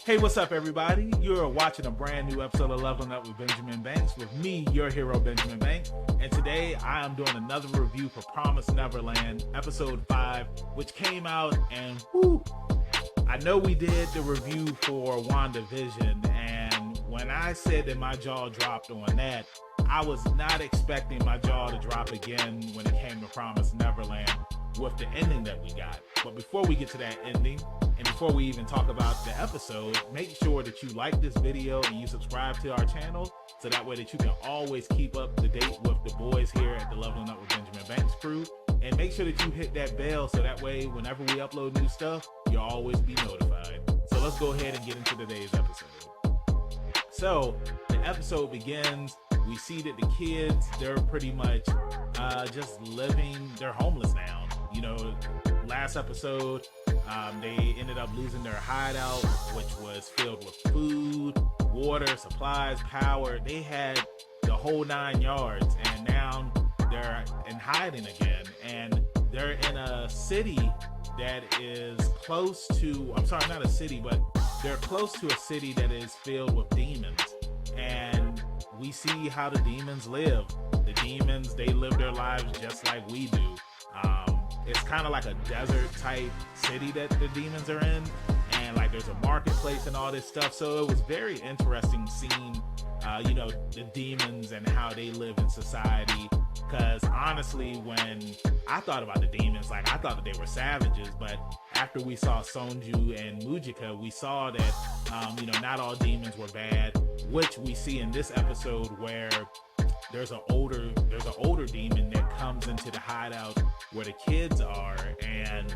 Hey, what's up, everybody? You're watching a brand new episode of Leveling Up with Benjamin Banks with me, your hero, Benjamin Banks. And today I am doing another review for Promised Neverland, episode 5, which came out and whoo! I know we did the review for WandaVision, and when I said that my jaw dropped on that, I was not expecting my jaw to drop again when it came to Promised Neverland with the ending that we got. But before we get to that ending, and before we even talk about the episode, make sure that you like this video and you subscribe to our channel so that way that you can always keep up to date with the boys here at the Leveling Up with Benjamin Banks crew. And make sure that you hit that bell so that way whenever we upload new stuff, you'll always be notified. So let's go ahead and get into today's episode. So the episode begins. We see that the kids, they're pretty much just living, they're homeless now. You know, last episode, they ended up losing their hideout, which was filled with food, water, supplies, power. They had the whole 9 yards, and now they're in hiding again. And they're in a city that is close to, I'm sorry, not a city, but they're close to a city that is filled with demons. And we see how the demons live. The demons, they live their lives just like we do. It's kind of like a desert type city that the demons are in, and like there's a marketplace and all this stuff. So it was very interesting seeing, you know, the demons and how they live in society. Because honestly, when I thought about the demons, like I thought that they were savages, but after we saw Sonju and Mujika, we saw that, you know, not all demons were bad, which we see in this episode where there's an older demon that comes into the hideout where the kids are, and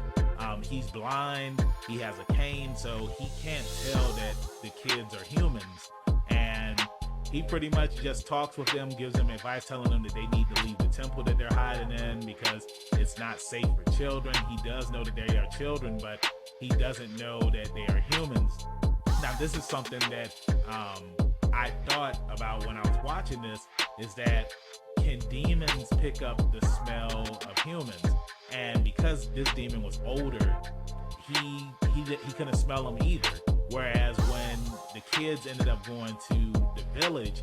he's blind, he has a cane, so he can't tell that the kids are humans. And he pretty much just talks with them, gives them advice, telling them that they need to leave the temple that they're hiding in because it's not safe for children. He does know that they are children, but he doesn't know that they are humans. Now, this is something that I thought about when I was watching this, is that can demons pick up the smell of humans? And because this demon was older, he couldn't smell them either. Whereas when the kids ended up going to the village,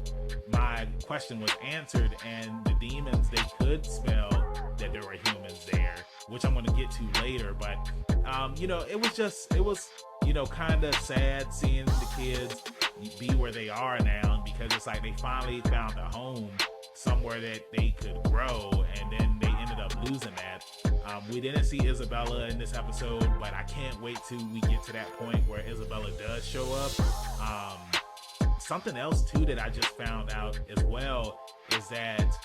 my question was answered, and the demons, they could smell that there were humans there, which I'm going to get to later. But you know, it was you know, kind of sad seeing the kids be where they are now, because it's like they finally found a home somewhere that they could grow, and then they ended up losing that. We didn't see Isabella in this episode, but I can't wait till we get to that point where Isabella does show up. Something else too that I just found out as well is that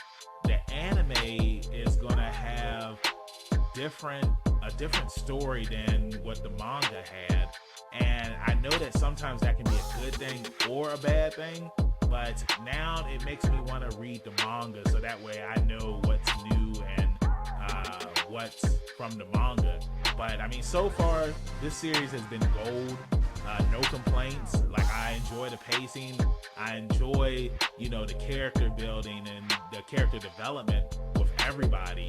the anime is gonna have a different story than what the manga had. And I know that sometimes that can be a good thing or a bad thing, but now it makes me want to read the manga so that way I know what's new and what's from the manga. But I mean, so far this series has been gold. No complaints. Like, I enjoy the pacing. I enjoy, you know, the character building and the character development with everybody.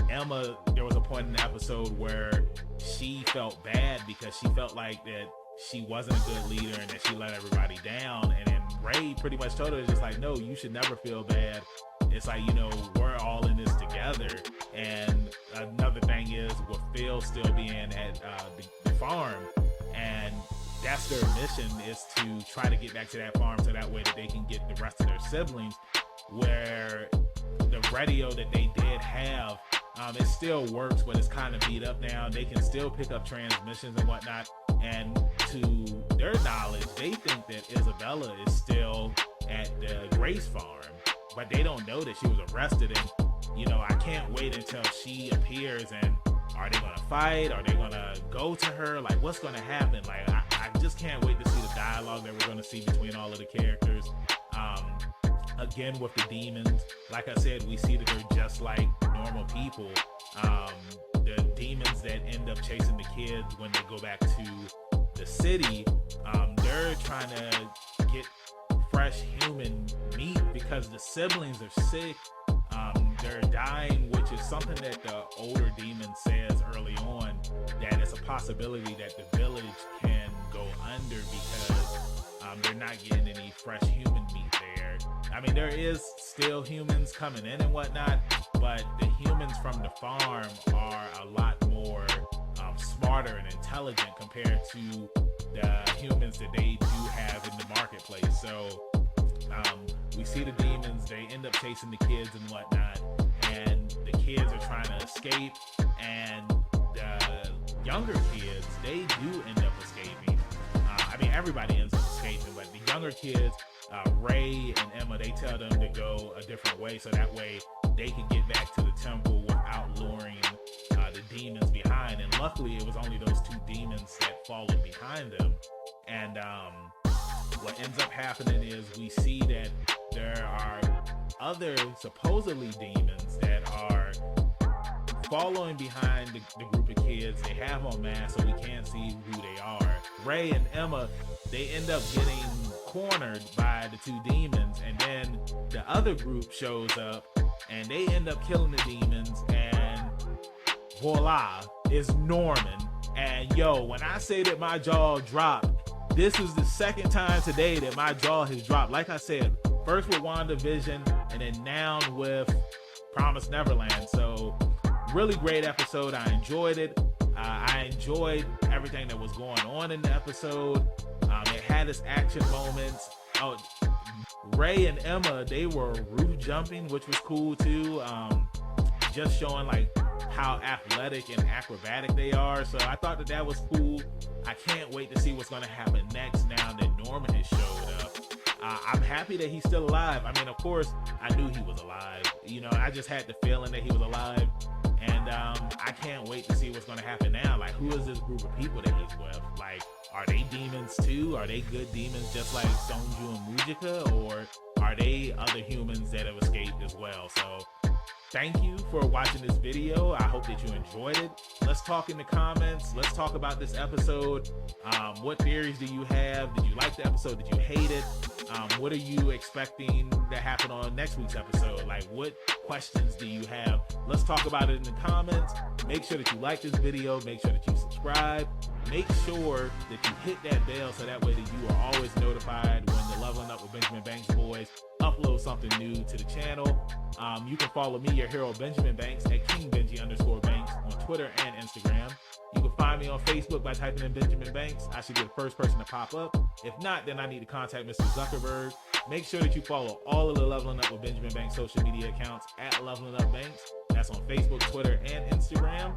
Emma, there was a point in the episode where she felt bad because she felt like that she wasn't a good leader and that she let everybody down. And then Ray pretty much told her, just like, no, you should never feel bad. It's like, you know, we're all in this together. And another thing is with Phil still being at the farm, and that's their mission, is to try to get back to that farm so that way that they can get the rest of their siblings, where the radio that they did have, it still works, but it's kind of beat up now. They can still pick up transmissions and whatnot. And to their knowledge, they think that Isabella is still at the Grace farm, but they don't know that she was arrested. And, you know, I can't wait until she appears, and are they going to fight? Are they going to go to her? Like, what's going to happen? Like, I just can't wait to see the dialogue that we're going to see between all of the characters. Again, with the demons, like I said, we see that they're just like normal people. The demons that end up chasing the kids when they go back to the city, they're trying to get fresh human meat because the siblings are sick. they're dying, which is something that the older demon says early on, that it's a possibility that the village can go under because they're not getting any fresh human meat there. I mean, there is still humans coming in and whatnot, but the humans from the farm are a lot more smarter and intelligent compared to the humans that they do have in the marketplace. So we see the demons, they end up chasing the kids and whatnot, and the kids are trying to escape, and the younger kids, they do end up escaping. I mean, everybody ends up escaping, but the younger kids, Ray and Emma, they tell them to go a different way, so that way they can get back to the temple without luring the demons behind. And luckily, it was only those two demons that followed behind them. And what ends up happening is we see that there are other supposedly demons that are following behind the group of kids. They have on masks, so we can't see who they are. Ray and Emma, they end up getting cornered by the two demons, and then the other group shows up and they end up killing the demons, and voila, is Norman. And yo, when I say that my jaw dropped, this is the second time today that my jaw has dropped. Like I said, first with WandaVision, and then now with Promised Neverland. So really great episode. I enjoyed it. I enjoyed everything that was going on in the episode. It had its action moments. Oh, Ray and Emma, they were roof jumping, which was cool too. Just showing like how athletic and acrobatic they are. So I thought that was cool. I can't wait to see what's going to happen next now that Norman has showed up. I'm happy that he's still alive. I mean, of course, I knew he was alive. You know, I just had the feeling that he was alive. And I can't wait to see what's going to happen now. Like, who is this group of people that he's with? Like, are they demons too? Are they good demons just like Sonju and Mujika? Or are they other humans that have escaped as well? So thank you for watching this video. I hope that you enjoyed it. Let's talk in the comments. Let's talk about this episode. What theories do you have? Did you like the episode? Did you hate it? What are you expecting to happen on next week's episode? Like, what questions do you have? Let's talk about it in the comments. Make sure that you like this video. Make sure that you subscribe. Make sure that you hit that bell so that way that you are always notified when the Leveling Up with Benjamin Banks boys upload something new to the channel. You can follow me, your hero Benjamin Banks, at KingBenji_Banks on Twitter and Instagram. You can find me on Facebook by typing in Benjamin Banks. I should be the first person to pop up. If not, then I need to contact Mr. Zuckerberg. Make sure that you follow all of the Leveling Up with Benjamin Banks social media accounts at Leveling Up Banks. That's on Facebook, Twitter, and Instagram.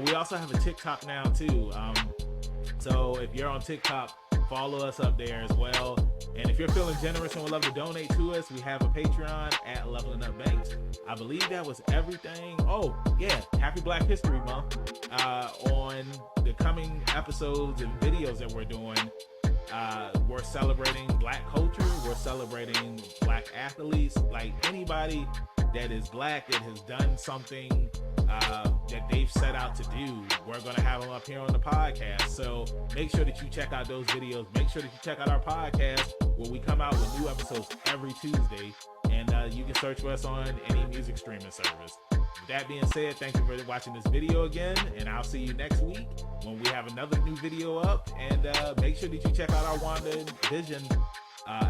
We also have a TikTok now too. So if you're on TikTok, follow us up there as well. And if you're feeling generous and would love to donate to us, we have a Patreon at Leveling Up Banks. I believe that was everything. Oh yeah, happy Black History Month. On the coming episodes and videos that we're doing, we're celebrating Black culture. We're celebrating Black athletes, like anybody that is Black that has done something that they've set out to do. We're going to have them up here on the podcast. So make sure that you check out those videos. Make sure that you check out our podcast where we come out with new episodes every Tuesday. And you can search for us on any music streaming service. With that being said, thank you for watching this video again. And I'll see you next week when we have another new video up. And make sure that you check out our WandaVision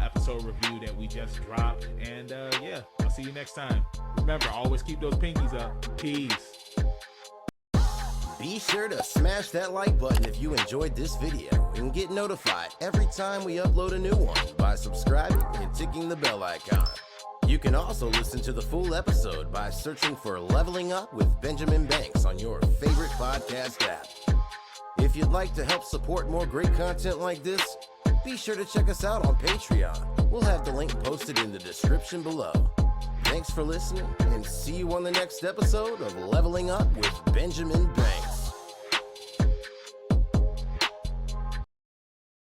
episode review that we just dropped. And yeah, I'll see you next time. Remember, always keep those pinkies up. Peace. Be sure to smash that like button if you enjoyed this video and get notified every time we upload a new one by subscribing and ticking the bell icon. You can also listen to the full episode by searching for Leveling Up with Benjamin Banks on your favorite podcast app. If you'd like to help support more great content like this, be sure to check us out on Patreon. We'll have the link posted in the description below. Thanks for listening, and see you on the next episode of Leveling Up with Benjamin Banks.